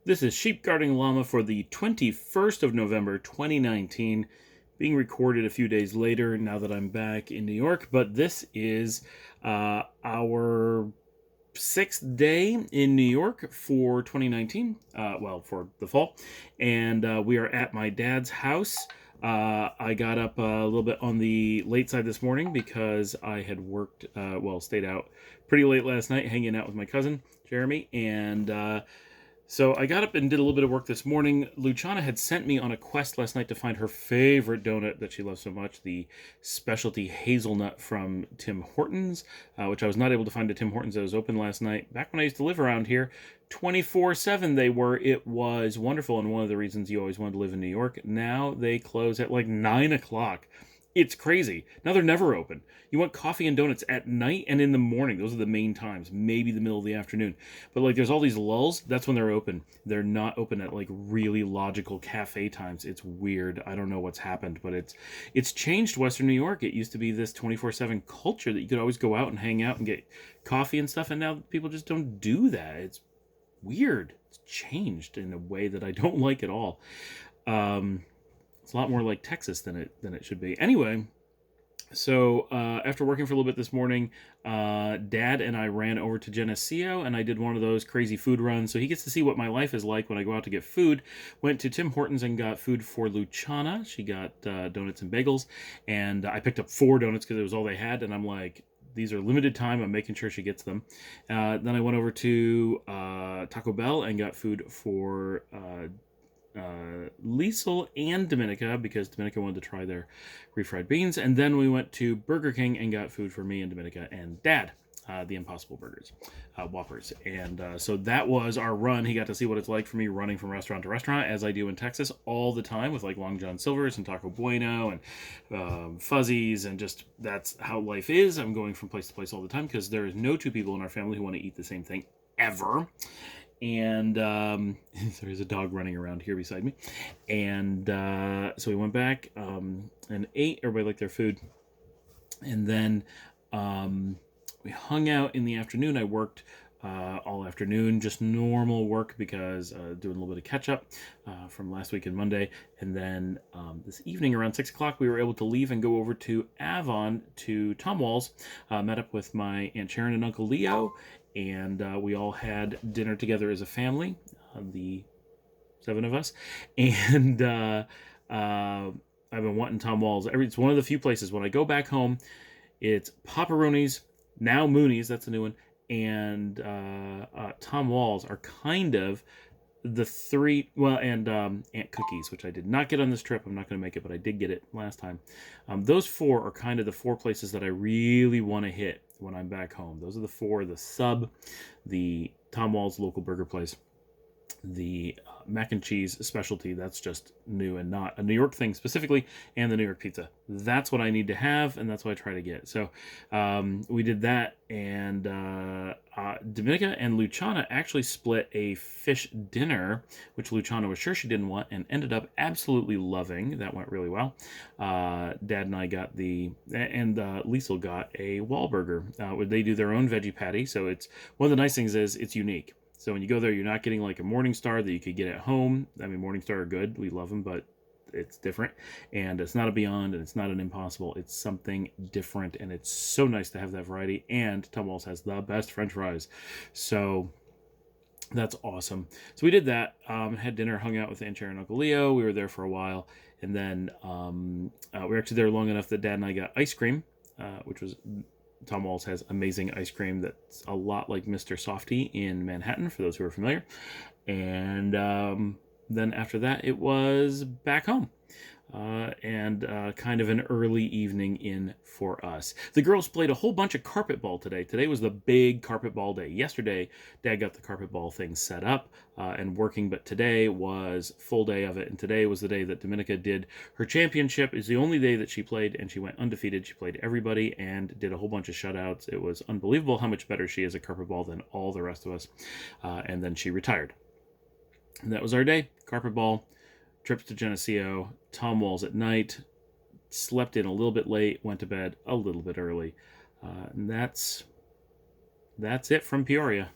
This is Sheep Guarding Llama for the 21st of November, 2019, being recorded a few days later now that I'm back in New York. But this is our sixth day in New York for 2019, for the fall. And we are at my dad's house. I got up a little bit on the late side this morning because I had stayed out pretty late last night hanging out with my cousin, Jeremy, and so I got up and did a little bit of work this morning. Luciana had sent me on a quest last night to find her favorite donut that she loves so much, the specialty hazelnut from Tim Hortons, which I was not able to find at Tim Hortons that was open last night. Back when I used to live around here, 24/7 they were. It was wonderful, and one of the reasons you always wanted to live in New York. Now they close at like 9 o'clock. It's crazy. Now they're never open. You want coffee and donuts at night and in the morning. Those are the main times. Maybe the middle of the afternoon. But like there's all these lulls. That's when they're open. They're not open at like really logical cafe times. It's weird. I don't know what's happened, but it's changed Western New York. It used to be this 24/7 culture that you could always go out and hang out and get coffee and stuff. And now people just don't do that. It's weird. It's changed in a way that I don't like at all. It's a lot more like Texas than it should be. Anyway, so after working for a little bit this morning, Dad and I ran over to Geneseo, and I did one of those crazy food runs. So he gets to see what my life is like when I go out to get food. Went to Tim Hortons and got food for Luciana. She got donuts and bagels, and I picked up 4 donuts because it was all they had, and I'm like, these are limited time. I'm making sure she gets them. Then I went over to Taco Bell and got food for Liesel and Dominica, because Dominica wanted to try their refried beans. And then we went to Burger King and got food for me and Dominica and Dad, the Impossible Burgers, Whoppers. And so that was our run. He got to see what it's like for me running from restaurant to restaurant, as I do in Texas all the time with like Long John Silver's and Taco Bueno and Fuzzies, and just that's how life is. I'm going from place to place all the time because there is no 2 people in our family who want to eat the same thing ever. And there's a dog running around here beside me. And so we went back and ate. Everybody liked their food. And then we hung out in the afternoon. I worked all afternoon, just normal work, because doing a little bit of catch up from last week and Monday. And then this evening around 6 o'clock, we were able to leave and go over to Avon to Tom Wahl's. Met up with my Aunt Sharon and Uncle Leo. And we all had dinner together as a family, the 7 of us. And I've been wanting Tom Wahl's. It's one of the few places when I go back home, it's Paparoni's, now Mooney's, that's a new one, and Tom Wahl's are kind of the 3, and Aunt Cookie's, which I did not get on this trip. I'm not going to make it, but I did get it last time. Those 4 are kind of the 4 places that I really want to hit when I'm back home. Those are the 4: the Sub, the Tom Wahl's local burger place, the mac and cheese specialty, that's just new and not a New York thing specifically, and the New York pizza. That's what I need to have, and that's what I try to get. So we did that, and Dominica and Luciana actually split a fish dinner, which Luciana was sure she didn't want and ended up absolutely loving. That went really well. Dad and I got Liesel got a Wahlburger. They do their own veggie patty, so it's one of the nice things is it's unique. So when you go there, you're not getting like a Morningstar that you could get at home. I mean, Morningstar are good. We love them, but it's different. And it's not a Beyond, and it's not an Impossible. It's something different, and it's so nice to have that variety. And Tom Wahl's has the best French fries. So that's awesome. So we did that, had dinner, hung out with Aunt Sharon and Uncle Leo. We were there for a while. And then we were actually there long enough that Dad and I got ice cream, which was... Tom Wahl's has amazing ice cream that's a lot like Mr. Softy in Manhattan, for those who are familiar. And then after that, it was back home. And kind of an early evening in for us. The girls played a whole bunch of carpetball today. Today was the big carpetball day. Yesterday, Dad got the carpetball thing set up and working, but today was full day of it. And today was the day that Dominica did her championship. It's the only day that she played, and she went undefeated. She played everybody and did a whole bunch of shutouts. It was unbelievable how much better she is at carpetball than all the rest of us. And then she retired. And that was our day. Carpetball. Trips to Geneseo, Tom Wahl's at night, slept in a little bit late, went to bed a little bit early. And that's it from Peoria.